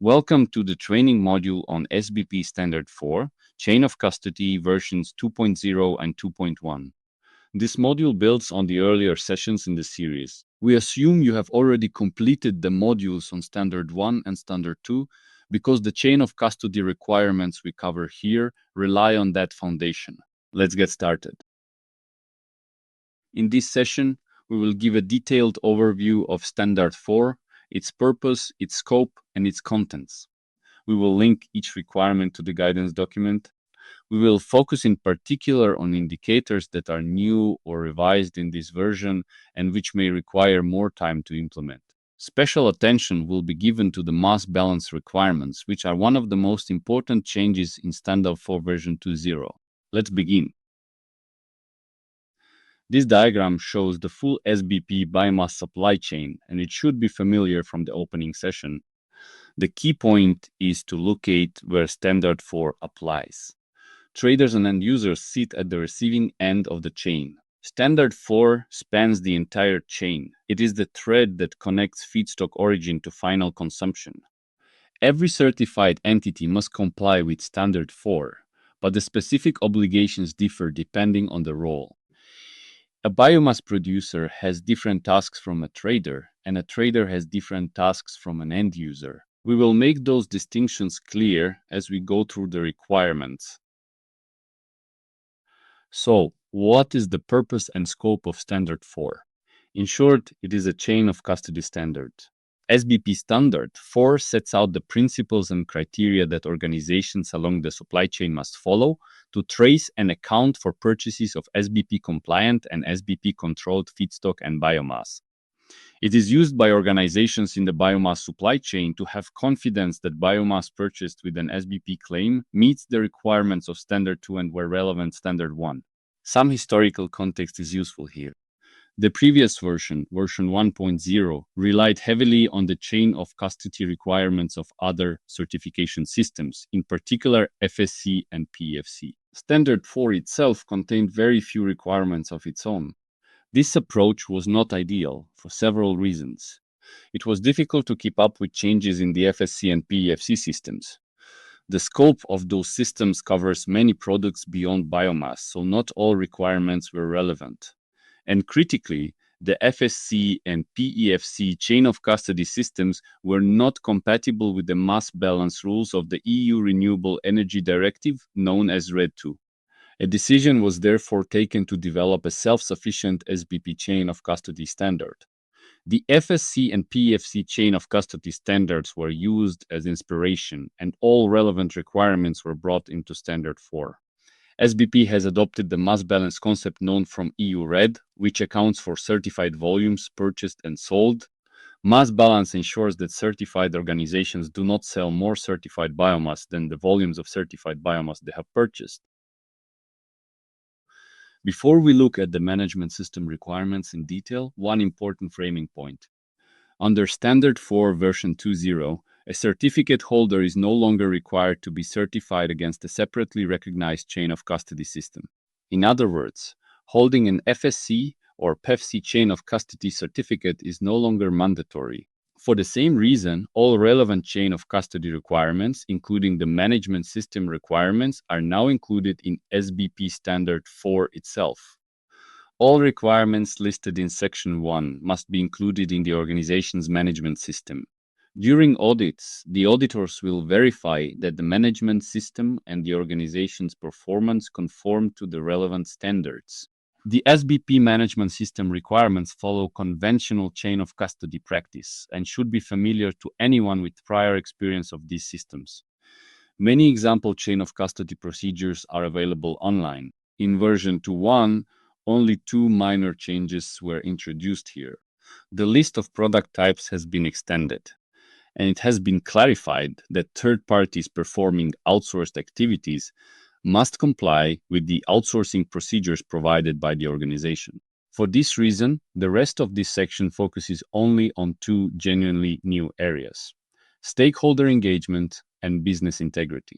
Welcome to the training module on SBP Standard 4, Chain of Custody versions 2.0 and 2.1. This module builds on the earlier sessions in the series. We assume you have already completed the modules on Standard 1 and Standard 2 because the chain of custody requirements we cover here rely on that foundation. Let's get started. In this session, we will give a detailed overview of Standard 4, its purpose, its scope, and its contents. We will link each requirement to the guidance document. We will focus in particular on indicators that are new or revised in this version and which may require more time to implement. Special attention will be given to the mass balance requirements, which are one of the most important changes in Standard 4 version 2.0. Let's begin. This diagram shows the full SBP biomass supply chain, and it should be familiar from the opening session. The key point is to locate where Standard 4 applies. Traders and end users sit at the receiving end of the chain. Standard 4 spans the entire chain. It is the thread that connects feedstock origin to final consumption. Every certified entity must comply with Standard 4, but the specific obligations differ depending on the role. A biomass producer has different tasks from a trader, and a trader has different tasks from an end user. We will make those distinctions clear as we go through the requirements. So, what is the purpose and scope of Standard 4? In short, it is a chain of custody standard. SBP Standard 4 sets out the principles and criteria that organizations along the supply chain must follow to trace and account for purchases of SBP-compliant and SBP-controlled feedstock and biomass. It is used by organizations in the biomass supply chain to have confidence that biomass purchased with an SBP claim meets the requirements of Standard 2 and, where relevant, Standard 1. Some historical context is useful here. The previous version 1.0, relied heavily on the chain of custody requirements of other certification systems, in particular FSC and PEFC. Standard 4 itself contained very few requirements of its own. This approach was not ideal for several reasons. It was difficult to keep up with changes in the FSC and PEFC systems. The scope of those systems covers many products beyond biomass, so not all requirements were relevant. And critically, the FSC and PEFC chain of custody systems were not compatible with the mass balance rules of the EU Renewable Energy Directive, known as RED II. A decision was therefore taken to develop a self-sufficient SBP chain of custody standard. The FSC and PEFC chain of custody standards were used as inspiration, and all relevant requirements were brought into Standard 4. SBP has adopted the mass balance concept known from EU RED, which accounts for certified volumes purchased and sold. Mass balance ensures that certified organizations do not sell more certified biomass than the volumes of certified biomass they have purchased. Before we look at the management system requirements in detail, one important framing point. Under Standard 4 version 2.0, a certificate holder is no longer required to be certified against a separately recognized chain of custody system. In other words, holding an FSC or PEFC chain of custody certificate is no longer mandatory. For the same reason, all relevant chain of custody requirements, including the management system requirements, are now included in SBP Standard 4 itself. All requirements listed in Section 1 must be included in the organization's management system. During audits, the auditors will verify that the management system and the organization's performance conform to the relevant standards. The SBP management system requirements follow conventional chain of custody practice and should be familiar to anyone with prior experience of these systems. Many example chain of custody procedures are available online. In version 2.1, only 2 minor changes were introduced here. The list of product types has been extended, and it has been clarified that third parties performing outsourced activities must comply with the outsourcing procedures provided by the organization. For this reason, the rest of this section focuses only on 2 genuinely new areas: stakeholder engagement and business integrity.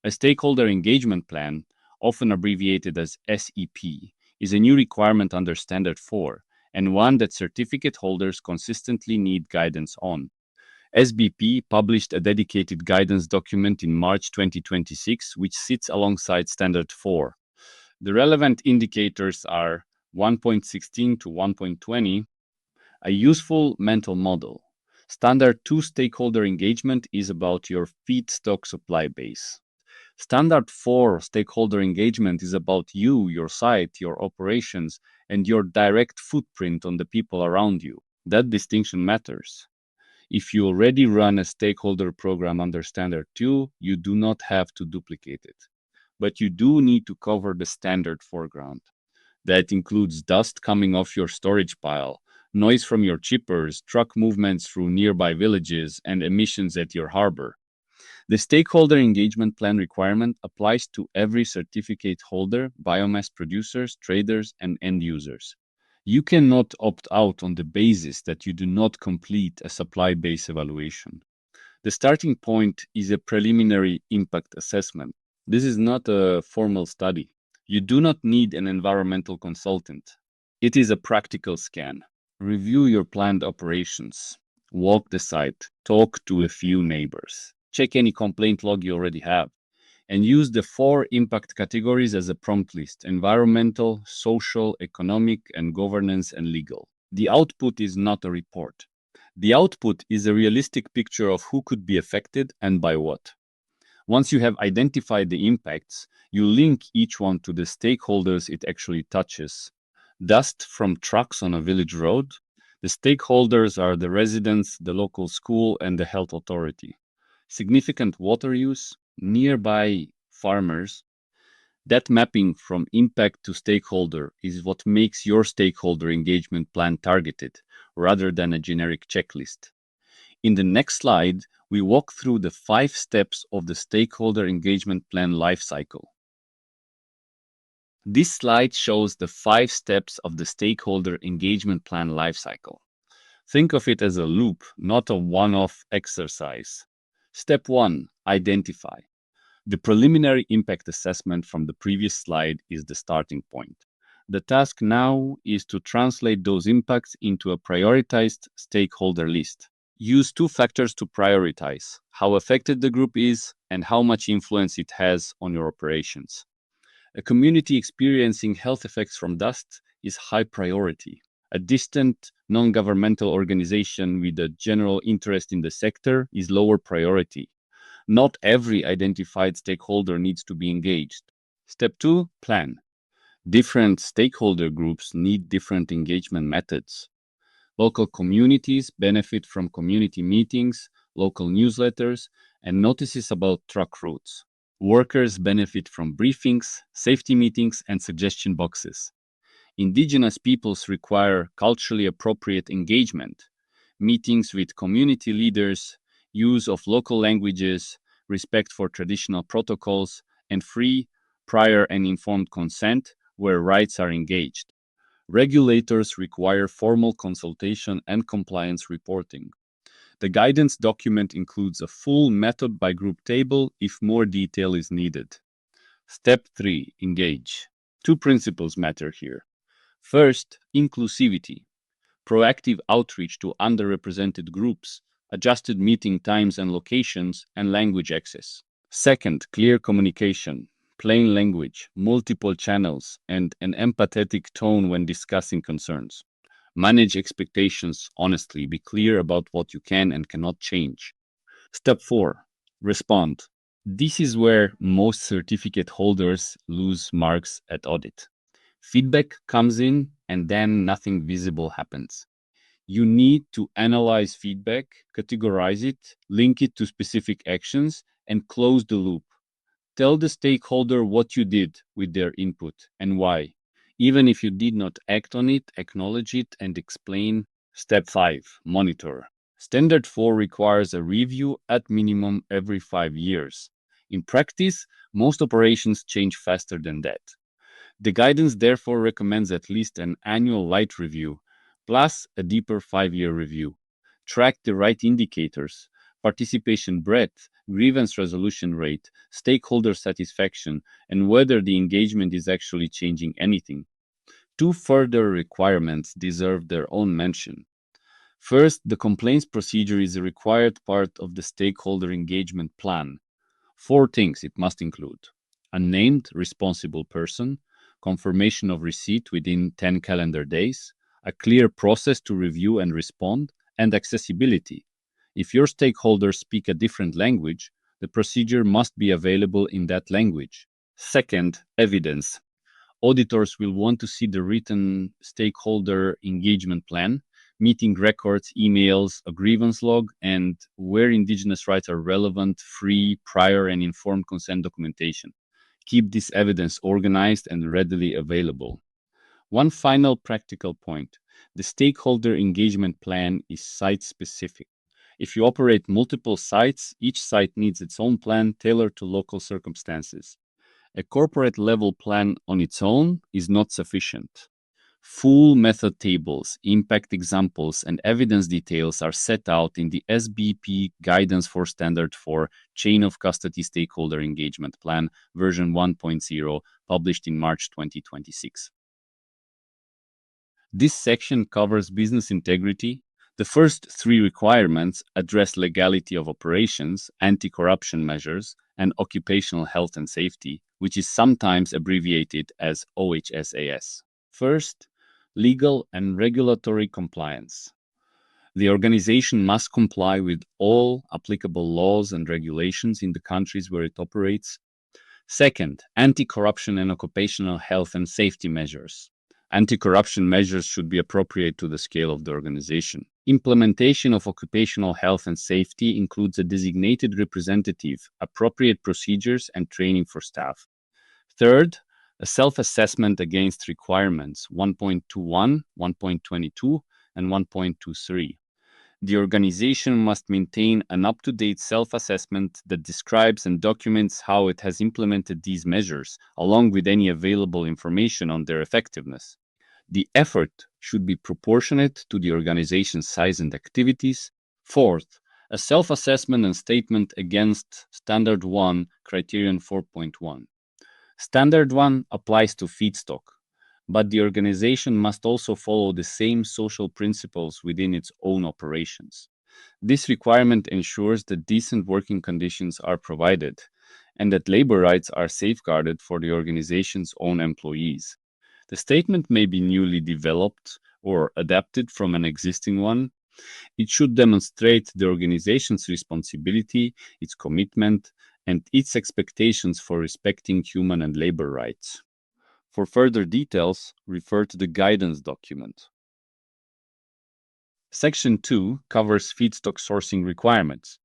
A stakeholder engagement plan, often abbreviated as SEP, is a new requirement under Standard 4 and one that certificate holders consistently need guidance on. SBP published a dedicated guidance document in March 2026, which sits alongside Standard 4. The relevant indicators are 1.16 to 1.20, a useful mental model. Standard 2 stakeholder engagement is about your feedstock supply base. Standard 4 stakeholder engagement is about you, your site, your operations, and your direct footprint on the people around you. That distinction matters. If you already run a stakeholder program under Standard 2, you do not have to duplicate it. But you do need to cover the standard foreground. That includes dust coming off your storage pile, noise from your chippers, truck movements through nearby villages, and emissions at your harbor. The stakeholder engagement plan requirement applies to every certificate holder, biomass producers, traders, and end users. You cannot opt out on the basis that you do not complete a supply base evaluation. The starting point is a preliminary impact assessment. This is not a formal study. You do not need an environmental consultant. It is a practical scan. Review your planned operations. Walk the site. Talk to a few neighbors. Check any complaint log you already have. And use the 4 impact categories as a prompt list: environmental, social, economic, and governance and legal. The output is not a report. The output is a realistic picture of who could be affected and by what. Once you have identified the impacts, you link each one to the stakeholders it actually touches. Dust from trucks on a village road. The stakeholders are the residents, the local school, and the health authority. Significant water use, nearby farmers. That mapping from impact to stakeholder is what makes your stakeholder engagement plan targeted, rather than a generic checklist. In the next slide, we walk through the 5 steps of the stakeholder engagement plan lifecycle. This slide shows the 5 steps of the stakeholder engagement plan lifecycle. Think of it as a loop, not a one-off exercise. Step 1, identify. The preliminary impact assessment from the previous slide is the starting point. The task now is to translate those impacts into a prioritized stakeholder list. Use 2 factors to prioritize: how affected the group is and how much influence it has on your operations. A community experiencing health effects from dust is high priority. A distant, non-governmental organization with a general interest in the sector is lower priority. Not every identified stakeholder needs to be engaged. Step 2, plan. Different stakeholder groups need different engagement methods. Local communities benefit from community meetings, local newsletters, and notices about truck routes. Workers benefit from briefings, safety meetings, and suggestion boxes. Indigenous peoples require culturally appropriate engagement. Meetings with community leaders, use of local languages, respect for traditional protocols, and free, prior, and informed consent where rights are engaged. Regulators require formal consultation and compliance reporting. The guidance document includes a full method by group table if more detail is needed. Step 3, engage. 2 principles matter here. First, inclusivity. Proactive outreach to underrepresented groups, adjusted meeting times and locations, and language access. Second, clear communication. Plain language, multiple channels, and an empathetic tone when discussing concerns. Manage expectations honestly. Be clear about what you can and cannot change. Step 4, respond. This is where most certificate holders lose marks at audit. Feedback comes in and then nothing visible happens. You need to analyze feedback, categorize it, link it to specific actions, and close the loop. Tell the stakeholder what you did with their input and why. Even if you did not act on it, acknowledge it and explain. Step 5, monitor. Standard 4 requires a review at minimum every 5 years. In practice, most operations change faster than that. The guidance therefore recommends at least an annual light review, plus a deeper 5-year review. Track the right indicators: participation breadth, grievance resolution rate, stakeholder satisfaction, and whether the engagement is actually changing anything. 2 further requirements deserve their own mention. First, the complaints procedure is a required part of the stakeholder engagement plan. 4 things it must include: a named responsible person, confirmation of receipt within 10 calendar days, a clear process to review and respond, and accessibility. If your stakeholders speak a different language, the procedure must be available in that language. Second, evidence. Auditors will want to see the written stakeholder engagement plan, meeting records, emails, a grievance log, and where indigenous rights are relevant, free, prior, and informed consent documentation. Keep this evidence organized and readily available. One final practical point: the stakeholder engagement plan is site specific. If you operate multiple sites, each site needs its own plan tailored to local circumstances. A corporate level plan on its own is not sufficient. Full method tables, impact examples, and evidence details are set out in the SBP Guidance for Standard for Chain of Custody Stakeholder Engagement Plan, version 1.0, published in March 2026. This section covers business integrity. The first 3 requirements address legality of operations, anti-corruption measures, and occupational health and safety, which is sometimes abbreviated as OHSAS. First, legal and regulatory compliance. The organization must comply with all applicable laws and regulations in the countries where it operates. Second, anti-corruption and occupational health and safety measures. Anti-corruption measures should be appropriate to the scale of the organization. Implementation of occupational health and safety includes a designated representative, appropriate procedures, and training for staff. Third, a self-assessment against requirements 1.21, 1.22, and 1.23. The organization must maintain an up-to-date self-assessment that describes and documents how it has implemented these measures, along with any available information on their effectiveness. The effort should be proportionate to the organization's size and activities. Fourth, a self-assessment and statement against Standard 1, Criterion 4.1. Standard 1 applies to feedstock, but the organization must also follow the same social principles within its own operations. This requirement ensures that decent working conditions are provided and that labor rights are safeguarded for the organization's own employees. The statement may be newly developed or adapted from an existing one. It should demonstrate the organization's responsibility, its commitment, and its expectations for respecting human and labor rights. For further details, refer to the guidance document. Section 2 covers feedstock sourcing requirements.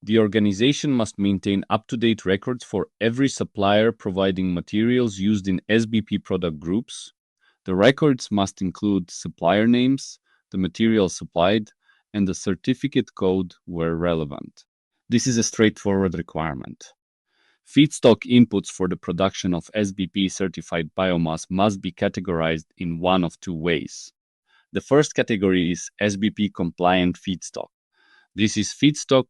The organization must maintain up-to-date records for every supplier providing materials used in SBP product groups. The records must include supplier names, the materials supplied, and the certificate code where relevant. This is a straightforward requirement. Feedstock inputs for the production of SBP certified biomass must be categorized in one of 2 ways. The first category is SBP compliant feedstock. This is feedstock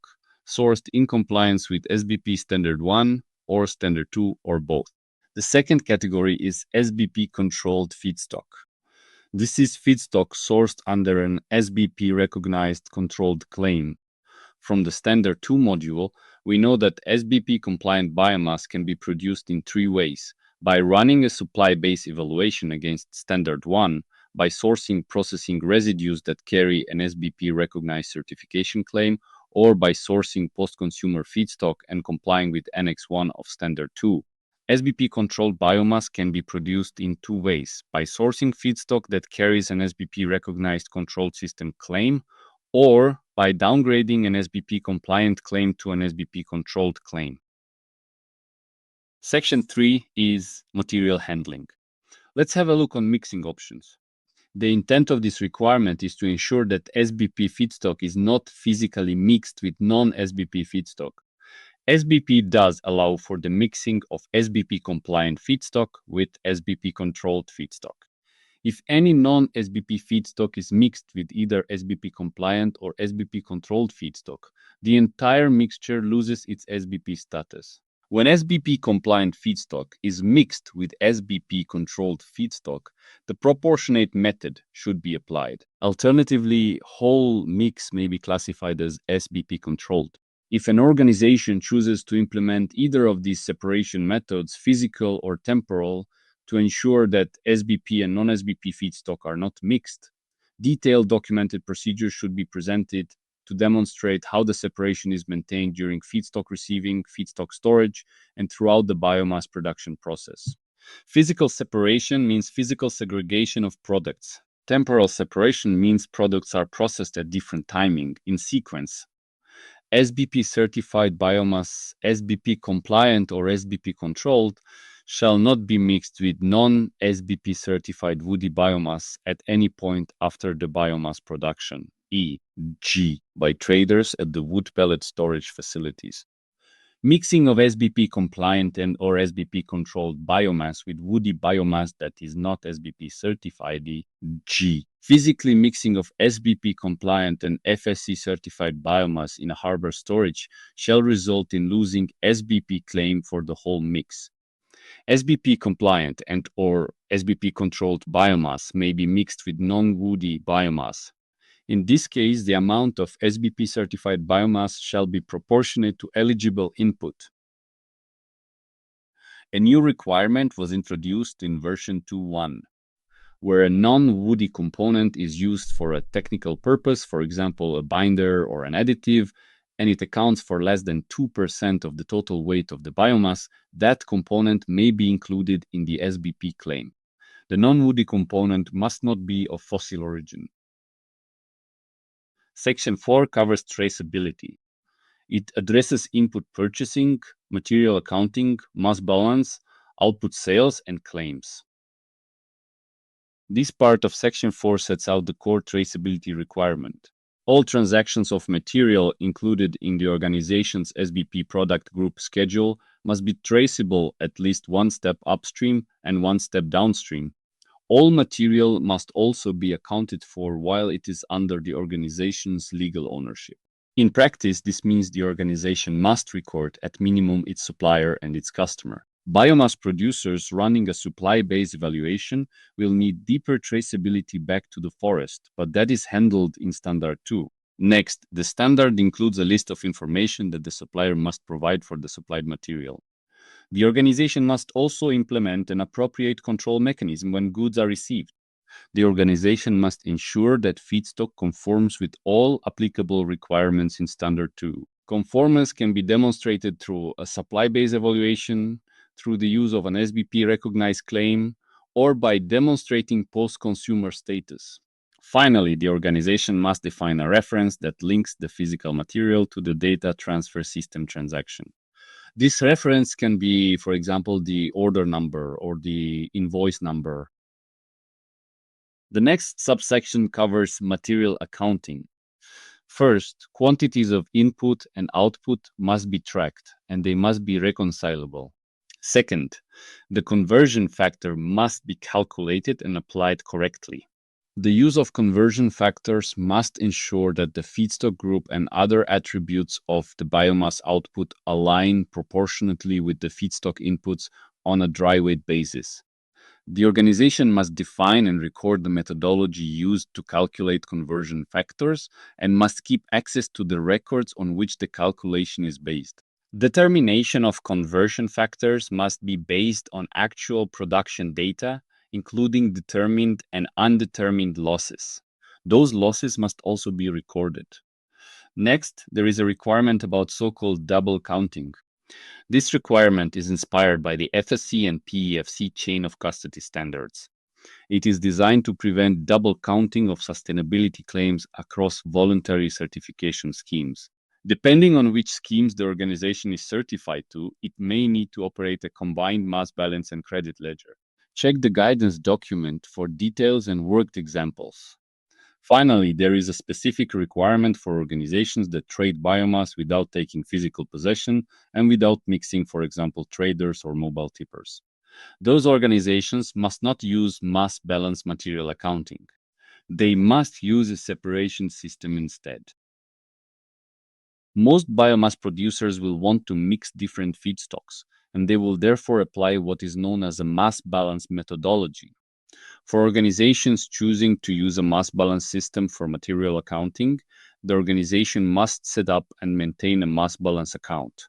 sourced in compliance with SBP Standard 1 or Standard 2 or both. The second category is SBP controlled feedstock. This is feedstock sourced under an SBP recognized controlled claim. From the Standard 2 module, we know that SBP-compliant biomass can be produced in 3 ways: by running a supply-based evaluation against Standard 1, by sourcing processing residues that carry an SBP-recognized certification claim, or by sourcing post-consumer feedstock and complying with Annex 1 of Standard 2. SBP-controlled biomass can be produced in 2 ways: by sourcing feedstock that carries an SBP-recognized controlled system claim, or by downgrading an SBP-compliant claim to an SBP-controlled claim. Section 3 is material handling. Let's have a look on mixing options. The intent of this requirement is to ensure that SBP feedstock is not physically mixed with non-SBP feedstock. SBP does allow for the mixing of SBP-compliant feedstock with SBP-controlled feedstock. If any non-SBP feedstock is mixed with either SBP-compliant or SBP-controlled feedstock, the entire mixture loses its SBP status. When SBP-compliant feedstock is mixed with SBP-controlled feedstock, the proportionate method should be applied. Alternatively, whole mix may be classified as SBP-controlled. If an organization chooses to implement either of these separation methods, physical or temporal, to ensure that SBP and non-SBP feedstock are not mixed, detailed documented procedures should be presented to demonstrate how the separation is maintained during feedstock receiving, feedstock storage, and throughout the biomass production process. Physical separation means physical segregation of products. Temporal separation means products are processed at different timing, in sequence. SBP certified biomass, SBP compliant or SBP controlled, shall not be mixed with non-SBP certified woody biomass at any point after the biomass production, e.g., by traders at the wood pellet storage facilities. Mixing of SBP compliant and or SBP controlled biomass with woody biomass that is not SBP certified, e.g., physically mixing of SBP compliant and FSC certified biomass in a harbor storage shall result in losing SBP claim for the whole mix. SBP compliant and or SBP controlled biomass may be mixed with non-woody biomass. In this case, the amount of SBP certified biomass shall be proportionate to eligible input. A new requirement was introduced in version 2.1, where a non-woody component is used for a technical purpose, for example, a binder or an additive, and it accounts for less than 2% of the total weight of the biomass, that component may be included in the SBP claim. The non-woody component must not be of fossil origin. Section 4 covers traceability. It addresses input purchasing, material accounting, mass balance, output sales, and claims. This part of Section 4 sets out the core traceability requirement. All transactions of material included in the organization's SBP product group schedule must be traceable at least one step upstream and one step downstream. All material must also be accounted for while it is under the organization's legal ownership. In practice, this means the organization must record at minimum its supplier and its customer. Biomass producers running a supply-based evaluation will need deeper traceability back to the forest, but that is handled in Standard 2. Next, the standard includes a list of information that the supplier must provide for the supplied material. The organization must also implement an appropriate control mechanism when goods are received. The organization must ensure that feedstock conforms with all applicable requirements in Standard 2. Conformance can be demonstrated through a supply-based evaluation, through the use of an SBP-recognized claim, or by demonstrating post-consumer status. Finally, the organization must define a reference that links the physical material to the data transfer system transaction. This reference can be, for example, the order number or the invoice number. The next subsection covers material accounting. First, quantities of input and output must be tracked, and they must be reconcilable. Second, the conversion factor must be calculated and applied correctly. The use of conversion factors must ensure that the feedstock group and other attributes of the biomass output align proportionately with the feedstock inputs on a dry weight basis. The organization must define and record the methodology used to calculate conversion factors and must keep access to the records on which the calculation is based. Determination of conversion factors must be based on actual production data, including determined and undetermined losses. Those losses must also be recorded. Next, there is a requirement about so-called double counting. This requirement is inspired by the FSC and PEFC chain of custody standards. It is designed to prevent double counting of sustainability claims across voluntary certification schemes. Depending on which schemes the organization is certified to, it may need to operate a combined mass balance and credit ledger. Check the guidance document for details and worked examples. Finally, there is a specific requirement for organizations that trade biomass without taking physical possession and without mixing, for example, traders or mobile tippers. Those organizations must not use mass balance material accounting. They must use a separation system instead. Most biomass producers will want to mix different feedstocks, and they will therefore apply what is known as a mass balance methodology. For organizations choosing to use a mass balance system for material accounting, the organization must set up and maintain a mass balance account.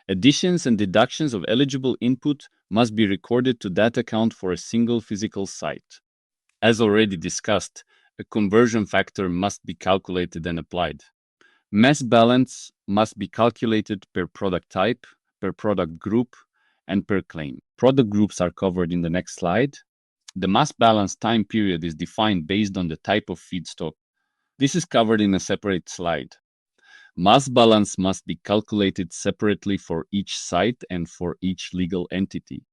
Additions and deductions of eligible input must be recorded to that account for a single physical site. As already discussed, a conversion factor must be calculated and applied. Mass balance must be calculated per product type, per product group, and per claim. Product groups are covered in the next slide. The mass balance time period is defined based on the type of feedstock. This is covered in a separate slide. Mass balance must be calculated separately for each site and for each legal entity.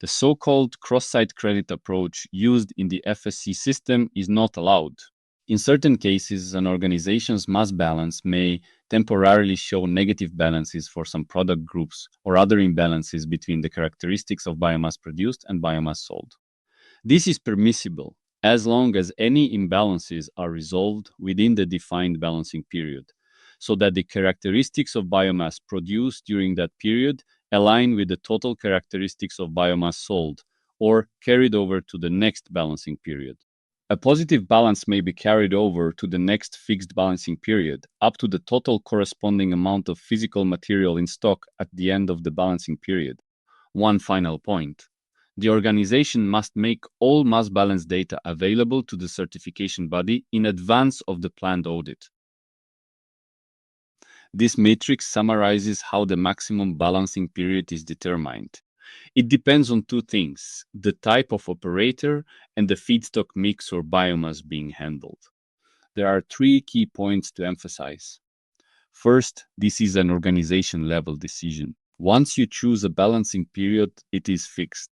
The so-called cross-site credit approach used in the FSC system is not allowed. In certain cases, an organization's mass balance may temporarily show negative balances for some product groups or other imbalances between the characteristics of biomass produced and biomass sold. This is permissible as long as any imbalances are resolved within the defined balancing period, so that the characteristics of biomass produced during that period align with the total characteristics of biomass sold or carried over to the next balancing period. A positive balance may be carried over to the next fixed balancing period, up to the total corresponding amount of physical material in stock at the end of the balancing period. One final point. The organization must make all mass balance data available to the certification body in advance of the planned audit. This matrix summarizes how the maximum balancing period is determined. It depends on two things: the type of operator and the feedstock mix or biomass being handled. There are three key points to emphasize. First, this is an organization level decision. Once you choose a balancing period, it is fixed.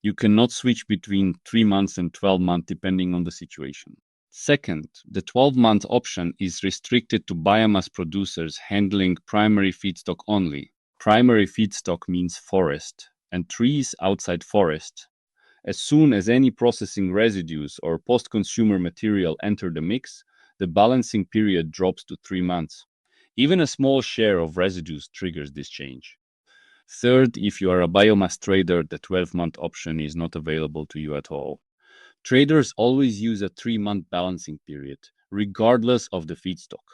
You cannot switch between 3 months and 12 months depending on the situation. Second, the 12-month option is restricted to biomass producers handling primary feedstock only. Primary feedstock means forest and trees outside forest. As soon as any processing residues or post-consumer material enter the mix, the balancing period drops to 3 months. Even a small share of residues triggers this change. Third, if you are a biomass trader, the 12-month option is not available to you at all. Traders always use a 3-month balancing period, regardless of the feedstock.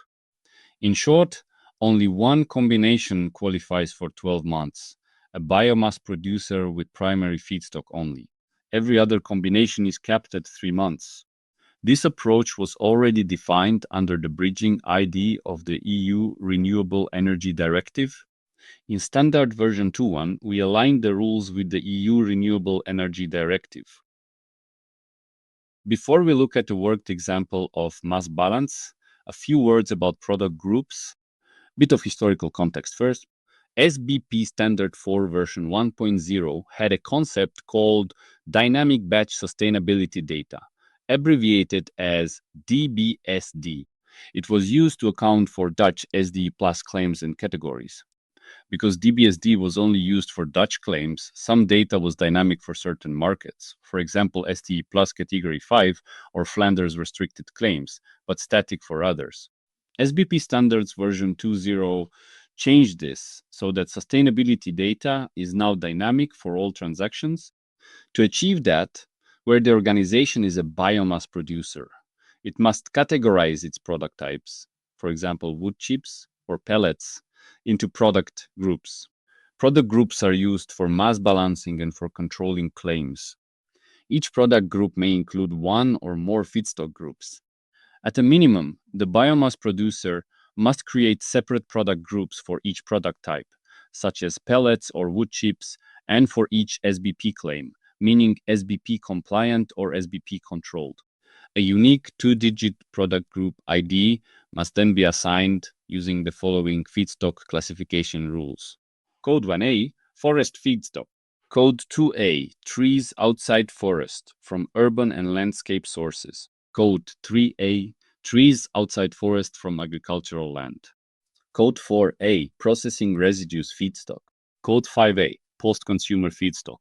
In short, only one combination qualifies for 12 months, a biomass producer with primary feedstock only. Every other combination is capped at 3 months. This approach was already defined under the bridging ID of the EU Renewable Energy Directive. In Standard version 2.1, we aligned the rules with the EU Renewable Energy Directive. Before we look at a worked example of mass balance, a few words about product groups. Bit of historical context first. SBP Standard 4 version 1.0 had a concept called Dynamic Batch Sustainability Data, abbreviated as DBSD. It was used to account for Dutch SDE Plus claims and categories. Because DBSD was only used for Dutch claims, some data was dynamic for certain markets, for example SDE Plus Category 5 or Flanders restricted claims, but static for others. SBP Standards version 2.0 changed this so that sustainability data is now dynamic for all transactions. To achieve that, where the organization is a biomass producer, it must categorize its product types, for example wood chips or pellets, into product groups. Product groups are used for mass balancing and for controlling claims. Each product group may include one or more feedstock groups. At a minimum, the biomass producer must create separate product groups for each product type, such as pellets or wood chips, and for each SBP claim, meaning SBP compliant or SBP controlled. A unique 2-digit product group ID must then be assigned using the following feedstock classification rules. Code 1A, forest feedstock. Code 2A, trees outside forest from urban and landscape sources. Code 3A, trees outside forest from agricultural land. Code 4A, processing residues feedstock. Code 5A, post-consumer feedstock.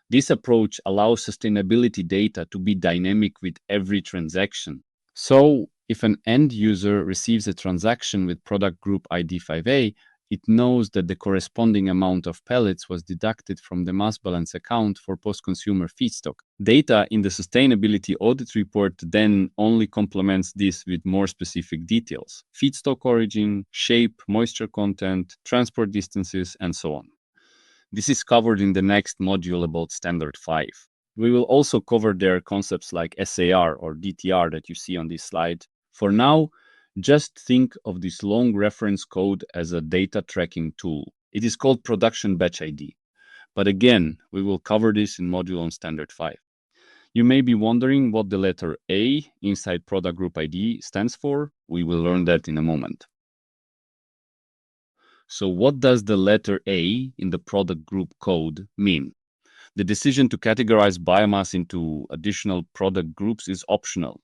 This approach allows sustainability data to be dynamic with every transaction. So, If an end user receives a transaction with Product Group ID 5A, it knows that the corresponding amount of pellets was deducted from the mass balance account for post-consumer feedstock. Data in the sustainability audit report then only complements this with more specific details: feedstock origin, shape, moisture content, transport distances, and so on. This is covered in the next module about Standard 5. We will also cover their concepts like SAR or DTR that you see on this slide. For now, just think of this long reference code as a data tracking tool. It is called Production Batch ID. But again, we will cover this in module on Standard 5. You may be wondering what the letter A inside Product Group ID stands for. We will learn that in a moment. So what does the letter A in the product group code mean? The decision to categorize biomass into additional product groups is optional.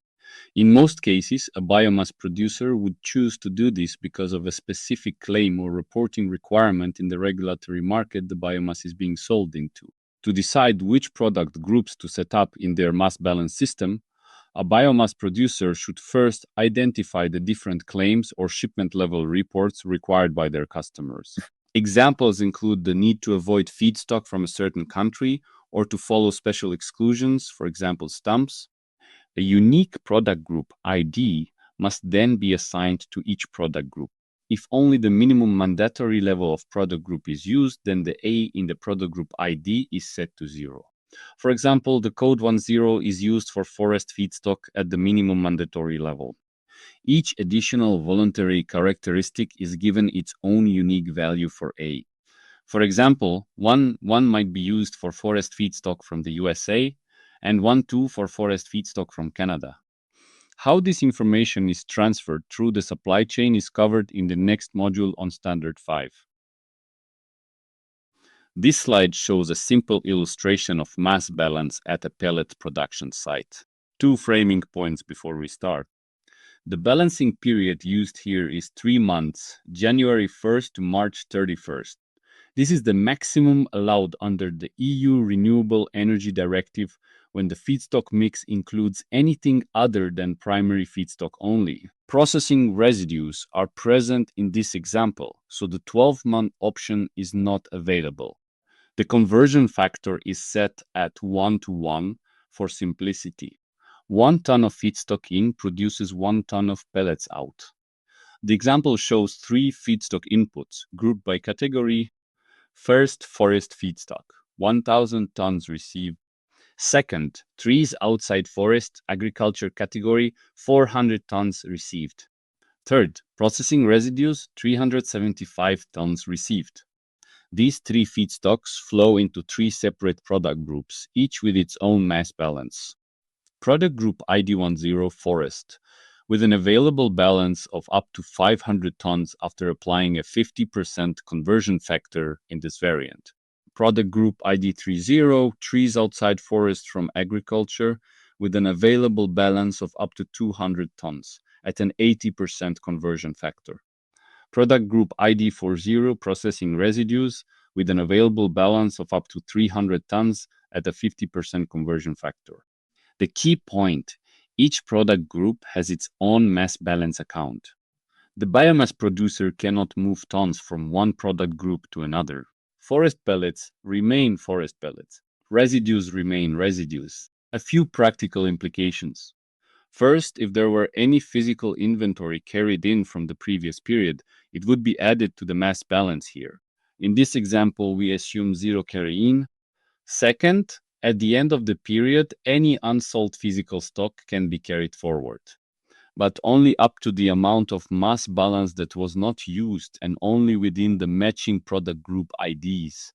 In most cases, a biomass producer would choose to do this because of a specific claim or reporting requirement in the regulatory market the biomass is being sold into. To decide which product groups to set up in their mass balance system, a biomass producer should first identify the different claims or shipment level reports required by their customers. Examples include the need to avoid feedstock from a certain country or to follow special exclusions, for example, stumps. A unique product group ID must then be assigned to each product group. If only the minimum mandatory level of product group is used, then the A in the product group ID is set to 0. For example, the code 10 is used for forest feedstock at the minimum mandatory level. Each additional voluntary characteristic is given its own unique value for A. For example, one might be used for forest feedstock from the USA, and 1.2 for forest feedstock from Canada. How this information is transferred through the supply chain is covered in the next module on Standard 5. This slide shows a simple illustration of mass balance at a pellet production site. 2 framing points before we start. The balancing period used here is 3 months, January 1st to March 31st. This is the maximum allowed under the EU Renewable Energy Directive when the feedstock mix includes anything other than primary feedstock only. Processing residues are present in this example, so the 12-month option is not available. The conversion factor is set at 1:1 for simplicity. 1 ton of feedstock in produces 1 ton of pellets out. The example shows 3 feedstock inputs grouped by category. First, forest feedstock, 1,000 tons received. Second, trees outside forest, agriculture category, 400 tons received. Third, processing residues, 375 tons received. These 3 feedstocks flow into 3 separate product groups, each with its own mass balance. Product Group ID 10 forest, with an available balance of up to 500 tons after applying a 50% conversion factor in this variant. Product Group ID 30, trees outside forest from agriculture, with an available balance of up to 200 tons at an 80% conversion factor. Product Group ID 40, processing residues, with an available balance of up to 300 tons at a 50% conversion factor. The key point: each product group has its own mass balance account. The biomass producer cannot move tons from one product group to another. Forest pellets remain forest pellets. Residues remain residues. A few practical implications. First, if there were any physical inventory carried in from the previous period, it would be added to the mass balance here. In this example, we assume 0 carry-in. Second, at the end of the period, any unsold physical stock can be carried forward, but only up to the amount of mass balance that was not used and only within the matching product group IDs.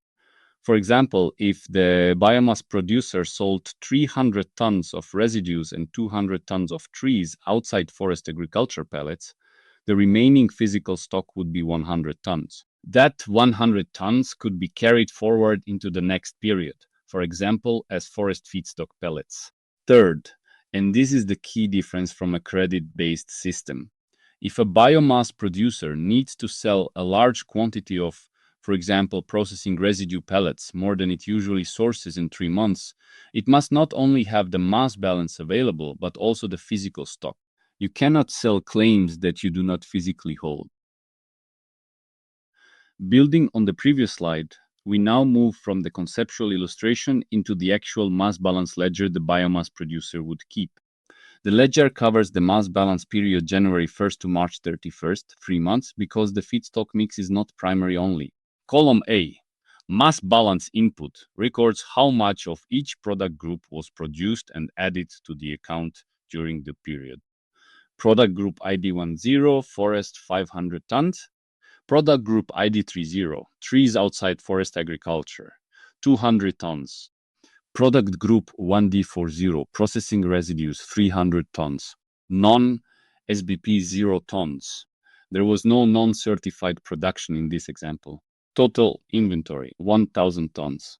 For example, if the biomass producer sold 300 tons of residues and 200 tons of trees outside forest agriculture pellets, the remaining physical stock would be 100 tons. That 100 tons could be carried forward into the next period, for example, as forest feedstock pellets. Third, and this is the key difference from a credit-based system. If a biomass producer needs to sell a large quantity of, for example, processing residue pellets, more than it usually sources in 3 months, it must not only have the mass balance available, but also the physical stock. You cannot sell claims that you do not physically hold. Building on the previous slide, we now move from the conceptual illustration into the actual mass balance ledger the biomass producer would keep. The ledger covers the mass balance period January 1st to March 31st, 3 months, because the feedstock mix is not primary only. Column A, mass balance input, records how much of each product group was produced and added to the account during the period. Product Group ID 10, forest 500 tons. Product Group ID 30, trees outside forest agriculture, 200 tons. Product Group 1D40, processing residues, 300 tons. Non-SBP 0 tons. There was no non-certified production in this example. Total inventory, 1,000 tons.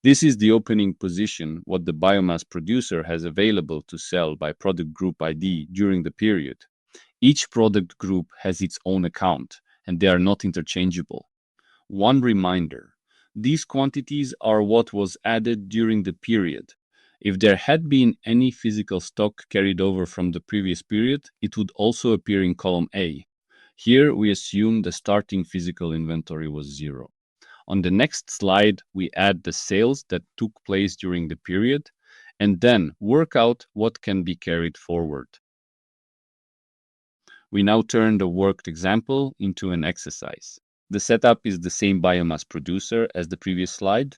This is the opening position, what the biomass producer has available to sell by Product Group ID during the period. Each product group has its own account, and they are not interchangeable. One reminder. These quantities are what was added during the period. If there had been any physical stock carried over from the previous period, it would also appear in column A. Here we assume the starting physical inventory was 0. On the next slide, we add the sales that took place during the period, and then work out what can be carried forward. We now turn the worked example into an exercise. The setup is the same biomass producer as the previous slide.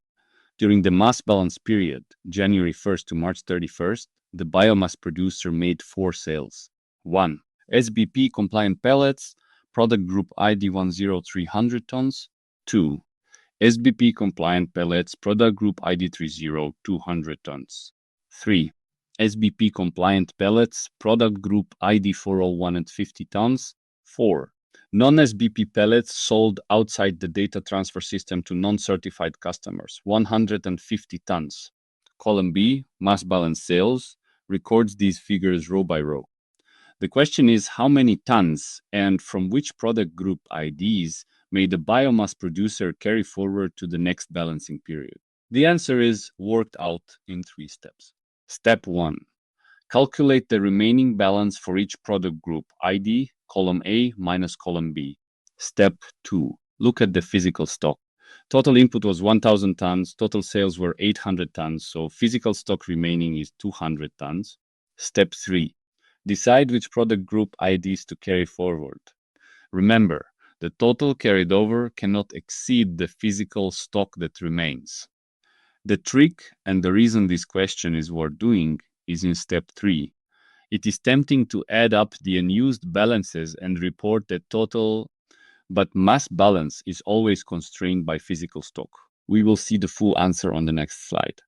During the mass balance period, January 1st to March 31st, the biomass producer made 4 sales. 1. SBP compliant pellets, product group ID 10300 tons. 2. SBP compliant pellets, product group ID 30 200 tons. 3. SBP compliant pellets, product group ID 401 and 50 tons. 4. Non-SBP pellets sold outside the data transfer system to non-certified customers, 150 tons. Column B, mass balance sales, records these figures row by row. The question is how many tons and from which product group IDs may the biomass producer carry forward to the next balancing period? The answer is worked out in 3 steps. Step 1. Calculate the remaining balance for each product group ID, column A minus column B. Step 2. Look at the physical stock. Total input was 1,000 tons, total sales were 800 tons, so physical stock remaining is 200 tons. Step 3. Decide which product group IDs to carry forward. Remember, the total carried over cannot exceed the physical stock that remains. The trick, and the reason this question is worth doing, is in step 3. It is tempting to add up the unused balances and report the total, but mass balance is always constrained by physical stock. We will see the full answer on the next slide.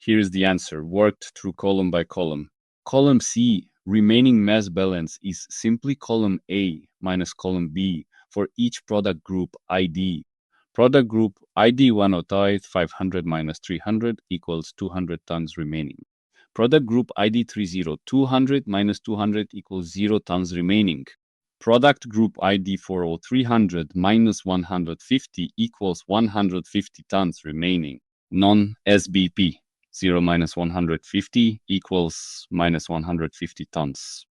Here is the answer, worked through column by column. Column C, remaining mass balance, is simply column A minus column B for each product group ID. Product group ID 105 500 minus 300 equals 200 tons remaining. Product group ID 30 200 minus 200 equals 0 tons remaining. Product group ID 40 300 minus 150 equals 150 tons remaining. Non-SBP 0 minus 150 equals minus 150 tons.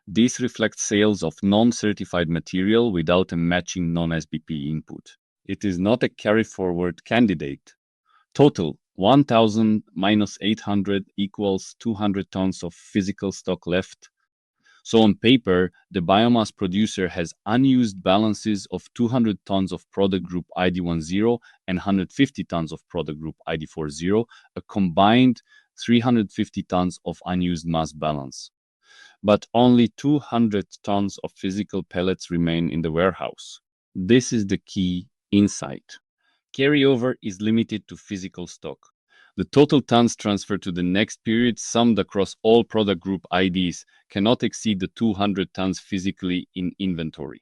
This reflects sales of non-certified material without a matching non-SBP input. It is not a carry-forward candidate. Total 1,000 minus 800 equals 200 tons of physical stock left. So on paper, the biomass producer has unused balances of 200 tons of product group ID10 and 150 tons of product group ID40, a combined 350 tons of unused mass balance. But only 200 tons of physical pellets remain in the warehouse. This is the key insight. Carryover is limited to physical stock. The total tons transferred to the next period summed across all product group IDs cannot exceed the 200 tons physically in inventory.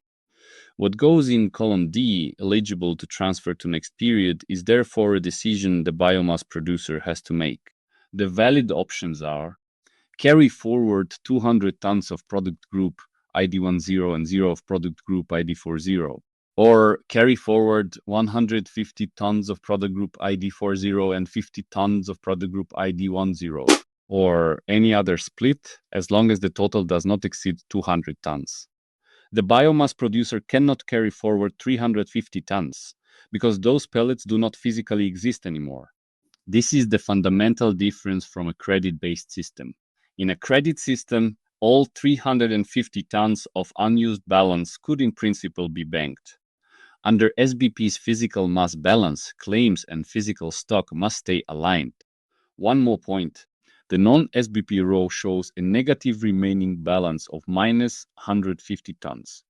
What goes in column D, eligible to transfer to next period, is therefore a decision the biomass producer has to make. The valid options are carry forward 200 tons of product group ID10 and 0 of product group ID40, or carry forward 150 tons of product group ID40 and 50 tons of product group ID10, or any other split as long as the total does not exceed 200 tons. The biomass producer cannot carry forward 350 tons because those pellets do not physically exist anymore. This is the fundamental difference from a credit-based system. In a credit system, all 350 tons of unused balance could in principle be banked. Under SBP's physical mass balance, claims and physical stock must stay aligned. One more point. The non-SBP row shows a negative remaining balance of minus 150 tons.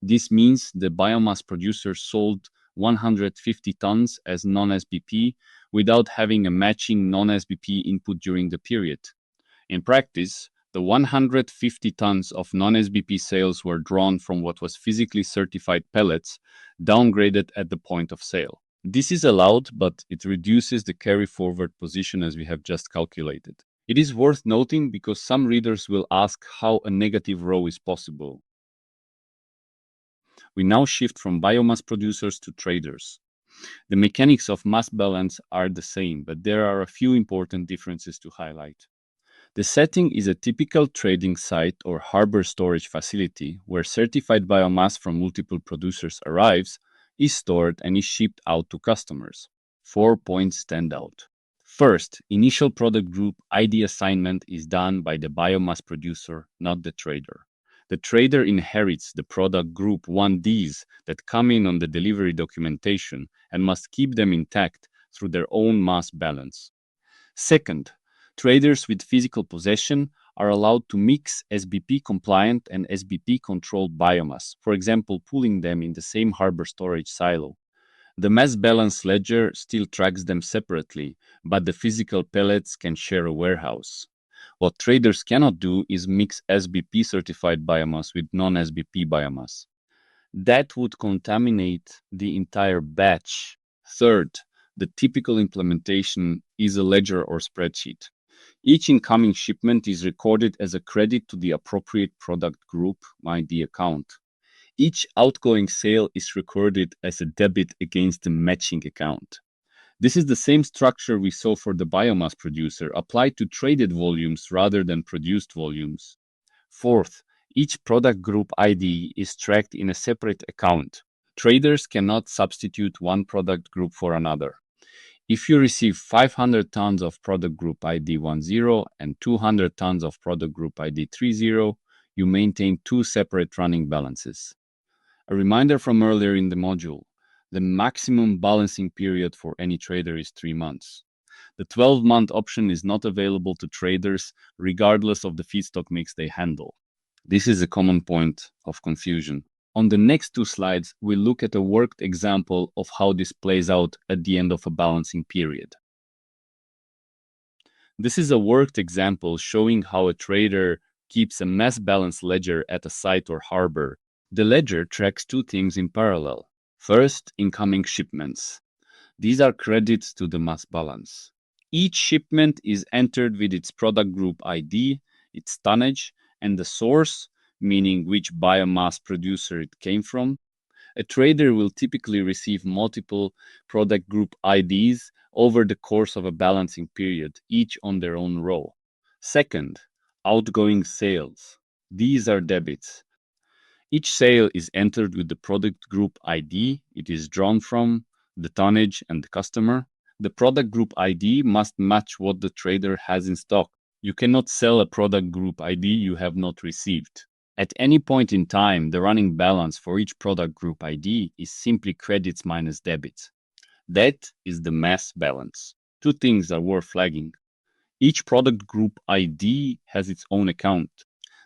This means the biomass producer sold 150 tons as non-SBP without having a matching non-SBP input during the period. In practice, the 150 tons of non-SBP sales were drawn from what was physically certified pellets, downgraded at the point of sale. This is allowed, but it reduces the carry-forward position as we have just calculated. It is worth noting because some readers will ask how a negative row is possible. We now shift from biomass producers to traders. The mechanics of mass balance are the same, but there are a few important differences to highlight. The setting is a typical trading site or harbor storage facility where certified biomass from multiple producers arrives, is stored, and is shipped out to customers. 4 points stand out. First, initial product group ID assignment is done by the biomass producer, not the trader. The trader inherits the product group IDs that come in on the delivery documentation and must keep them intact through their own mass balance. Second, traders with physical possession are allowed to mix SBP compliant and SBP controlled biomass, for example, pooling them in the same harbor storage silo. The mass balance ledger still tracks them separately, but the physical pellets can share a warehouse. What traders cannot do is mix SBP certified biomass with non-SBP biomass. That would contaminate the entire batch. Third, the typical implementation is a ledger or spreadsheet. Each incoming shipment is recorded as a credit to the appropriate product group ID account. Each outgoing sale is recorded as a debit against the matching account. This is the same structure we saw for the biomass producer applied to traded volumes rather than produced volumes. Fourth, each product group ID is tracked in a separate account. Traders cannot substitute one product group for another. If you receive 500 tons of product group ID 10 and 200 tons of product group ID 30, you maintain two separate running balances. A reminder from earlier in the module, the maximum balancing period for any trader is 3 months. The 12-month option is not available to traders regardless of the feedstock mix they handle. This is a common point of confusion. On the next two slides, we'll look at a worked example of how this plays out at the end of a balancing period. This is a worked example showing how a trader keeps a mass balance ledger at a site or harbor. The ledger tracks two things in parallel. First, incoming shipments. These are credits to the mass balance. Each shipment is entered with its product group ID, its tonnage, and the source, meaning which biomass producer it came from. A trader will typically receive multiple product group IDs over the course of a balancing period, each on their own row. Second, outgoing sales. These are debits. Each sale is entered with the product group ID it is drawn from, the tonnage, and the customer. The product group ID must match what the trader has in stock. You cannot sell a product group ID you have not received. At any point in time, the running balance for each product group ID is simply credits minus debits. That is the mass balance. Two things are worth flagging. Each product group ID has its own account.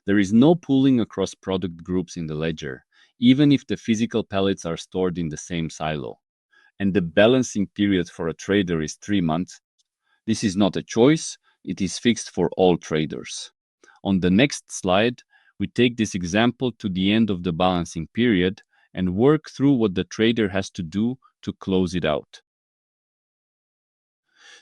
There is no pooling across product groups in the ledger, even if the physical pellets are stored in the same silo. And the balancing period for a trader is 3 months. This is not a choice, it is fixed for all traders. On the next slide, we take this example to the end of the balancing period and work through what the trader has to do to close it out.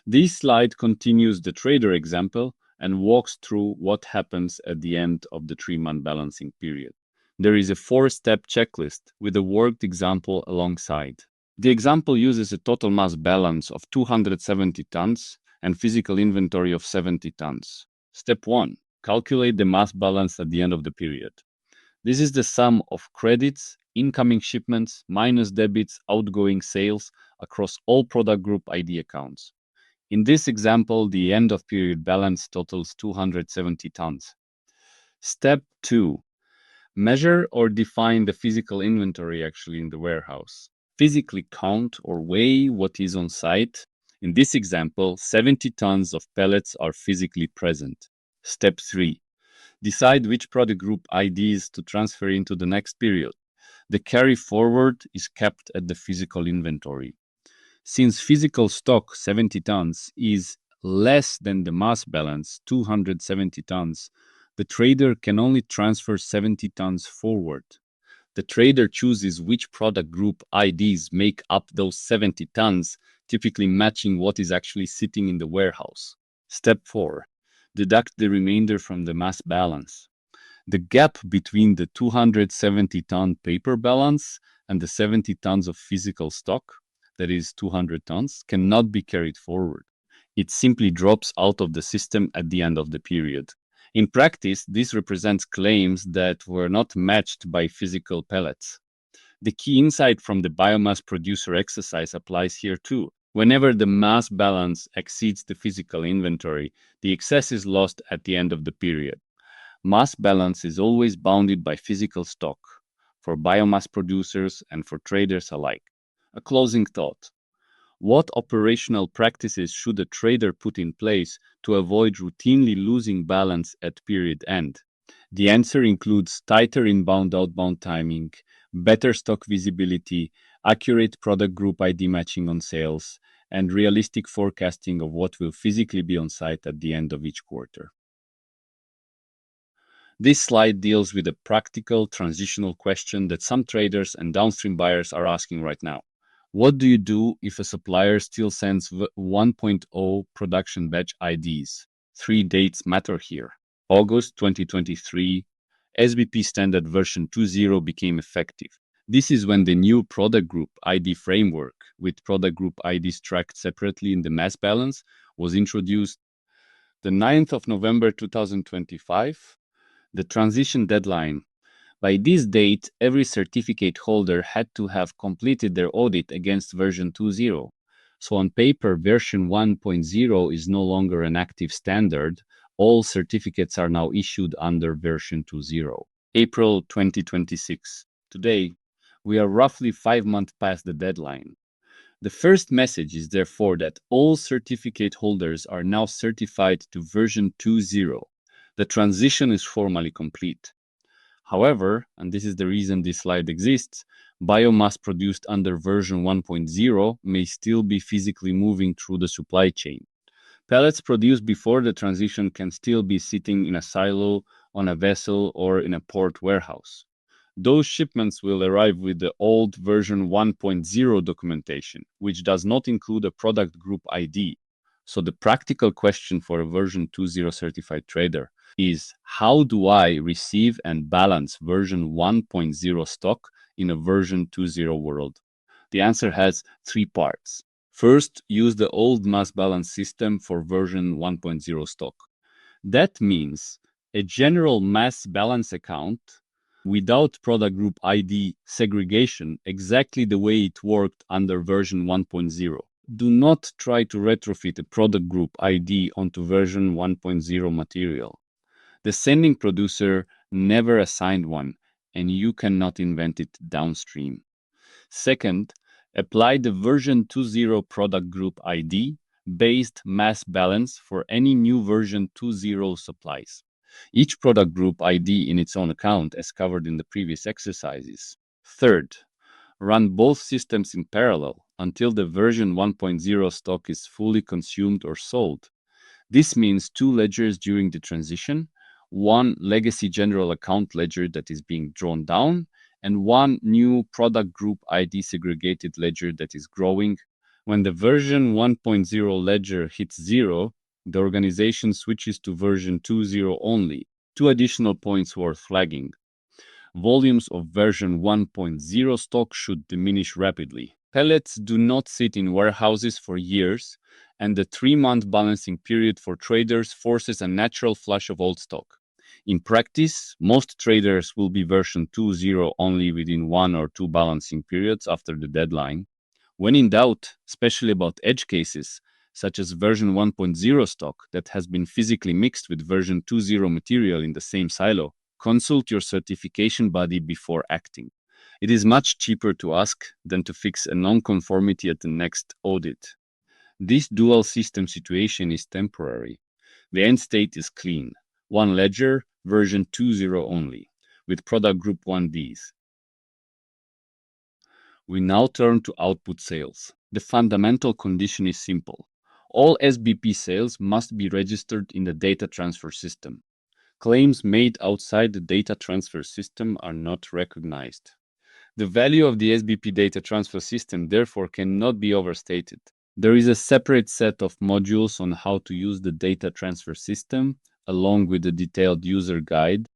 This slide continues the trader example and walks through what happens at the end of the 3-month balancing period. There is a 4-step checklist with a worked example alongside. The example uses a total mass balance of 270 tons and physical inventory of 70 tons. Step 1. Calculate the mass balance at the end of the period. This is the sum of credits, incoming shipments, minus debits, outgoing sales across all product group ID accounts. In this example, the end of period balance totals 270 tons. Step 2. Measure or define the physical inventory actually in the warehouse. Physically count or weigh what is on site. In this example, 70 tons of pellets are physically present. Step 3. Decide which product group IDs to transfer into the next period. The carry forward is kept at the physical inventory. Since physical stock 70 tons is less than the mass balance 270 tons, the trader can only transfer 70 tons forward. The trader chooses which product group IDs make up those 70 tons, typically matching what is actually sitting in the warehouse. Step 4. Deduct the remainder from the mass balance. The gap between the 270-ton paper balance and the 70 tons of physical stock, that is 200 tons, cannot be carried forward. It simply drops out of the system at the end of the period. In practice, this represents claims that were not matched by physical pellets. The key insight from the biomass producer exercise applies here too. Whenever the mass balance exceeds the physical inventory, the excess is lost at the end of the period. Mass balance is always bounded by physical stock, for biomass producers and for traders alike. A closing thought. What operational practices should a trader put in place to avoid routinely losing balance at period end? The answer includes tighter inbound-outbound timing, better stock visibility, accurate product group ID matching on sales, and realistic forecasting of what will physically be on site at the end of each quarter. This slide deals with a practical transitional question that some traders and downstream buyers are asking right now. What do you do if a supplier still sends v2.0 production batch IDs? 3 dates matter here. August 2023, SBP Standard version 2.0 became effective. This is when the new product group ID framework, with product group IDs tracked separately in the mass balance, was introduced. The 9th of November 2025, the transition deadline. By this date, every certificate holder had to have completed their audit against version 2.0. So on paper, version 1.0 is no longer an active standard. All certificates are now issued under version 2.0. April 2026. Today, we are roughly 5 months past the deadline. The first message is therefore that all certificate holders are now certified to version 2.0. The transition is formally complete. However, and this is the reason this slide exists, biomass produced under version 1.0 may still be physically moving through the supply chain. Pellets produced before the transition can still be sitting in a silo, on a vessel, or in a port warehouse. Those shipments will arrive with the old version 1.0 documentation, which does not include a product group ID. So the practical question for a version 2.0 certified trader is, how do I receive and balance version 1.0 stock in a version 2.0 world? The answer has 3 parts. First, use the old mass balance system for version 1.0 stock. That means a general mass balance account without product group ID segregation, exactly the way it worked under version 1.0. Do not try to retrofit a product group ID onto version 1.0 material. The sending producer never assigned one, and you cannot invent it downstream. Second, apply the version 2.0 product group ID based mass balance for any new version 2.0 supplies. Each product group ID in its own account, as covered in the previous exercises. Third, run both systems in parallel until the version 1.0 stock is fully consumed or sold. This means 2 ledgers during the transition, 1 legacy general account ledger that is being drawn down, and 1 new product group ID segregated ledger that is growing. When the version 1.0 ledger hits 0, the organization switches to version 2.0 only. 2 additional points worth flagging. Volumes of version 1.0 stock should diminish rapidly. Pellets do not sit in warehouses for years, and the 3-month balancing period for traders forces a natural flush of old stock. In practice, most traders will be version 2.0 only within 1 or 2 balancing periods after the deadline. When in doubt, especially about edge cases, such as version 1.0 stock that has been physically mixed with version 2.0 material in the same silo, consult your certification body before acting. It is much cheaper to ask than to fix a non-conformity at the next audit. This dual system situation is temporary. The end state is clean. One ledger, version 2.0 only, with Product Group IDs. We now turn to output sales. The fundamental condition is simple. All SBP sales must be registered in the data transfer system. Claims made outside the data transfer system are not recognized. The value of the SBP data transfer system therefore cannot be overstated. There is a separate set of modules on how to use the data transfer system, along with a detailed user guide.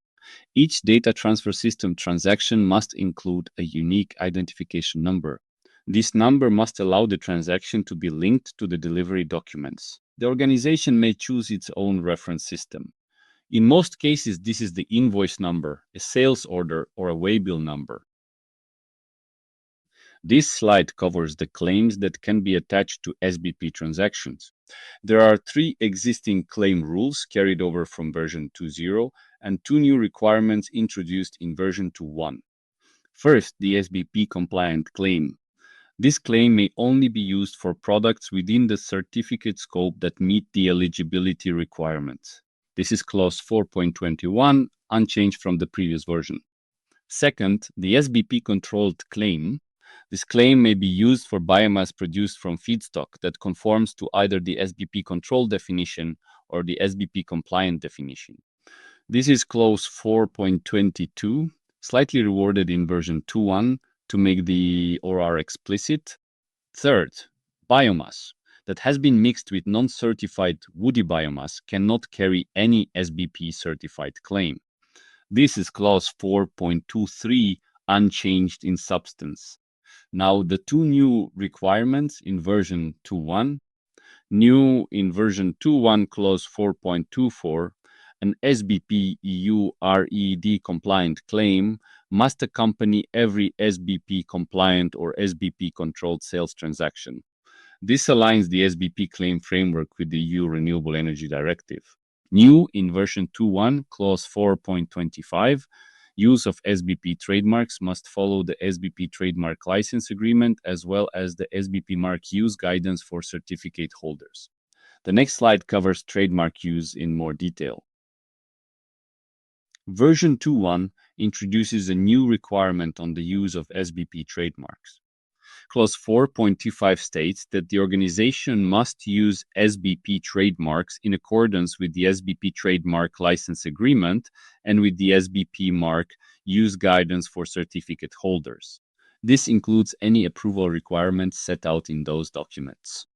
Each data transfer system transaction must include a unique identification number. This number must allow the transaction to be linked to the delivery documents. The organization may choose its own reference system. In most cases, this is the invoice number, a sales order, or a waybill number. This slide covers the claims that can be attached to SBP transactions. There are 3 existing claim rules carried over from version 2.0 and 2 new requirements introduced in version 2.1. First, the SBP compliant claim. This claim may only be used for products within the certificate scope that meet the eligibility requirements. This is clause 4.21, unchanged from the previous version. Second, the SBP controlled claim. This claim may be used for biomass produced from feedstock that conforms to either the SBP control definition or the SBP compliant definition. This is clause 4.22, slightly reworded in version 2.1 to make the OR explicit. Third, biomass that has been mixed with non-certified woody biomass cannot carry any SBP certified claim. This is clause 4.23, unchanged in substance. Now, the 2 new requirements in version 2.1, new in version 2.1 clause 4.24, an SBP EU RED compliant claim must accompany every SBP compliant or SBP controlled sales transaction. This aligns the SBP claim framework with the EU Renewable Energy Directive. New in version 2.1 clause 4.25, use of SBP trademarks must follow the SBP trademark license agreement as well as the SBP mark use guidance for certificate holders. The next slide covers trademark use in more detail. Version 2.1 introduces a new requirement on the use of SBP trademarks. Clause 4.25 states that the organization must use SBP trademarks in accordance with the SBP trademark license agreement and with the SBP mark use guidance for certificate holders. This includes any approval requirements set out in those documents.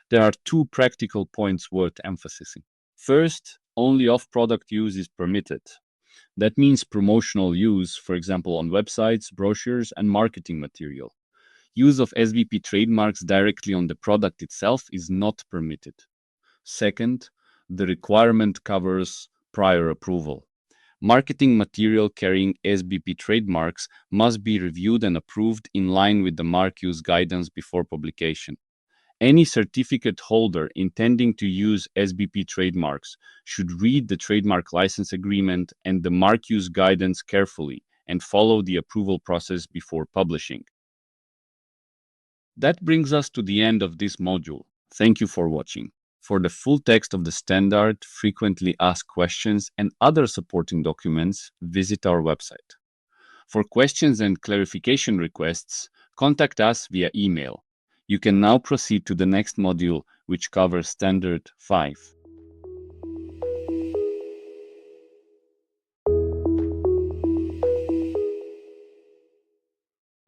There are 2 practical points worth emphasizing. First, only off-product use is permitted. That means promotional use, for example, on websites, brochures, and marketing material. Use of SBP trademarks directly on the product itself is not permitted. Second, the requirement covers prior approval. Marketing material carrying SBP trademarks must be reviewed and approved in line with the mark use guidance before publication. Any certificate holder intending to use SBP trademarks should read the trademark license agreement and the mark use guidance carefully and follow the approval process before publishing. That brings us to the end of this module. Thank you for watching. For the full text of the standard, frequently asked questions, and other supporting documents, visit our website. For questions and clarification requests, contact us via email. You can now proceed to the next module, which covers Standard 5.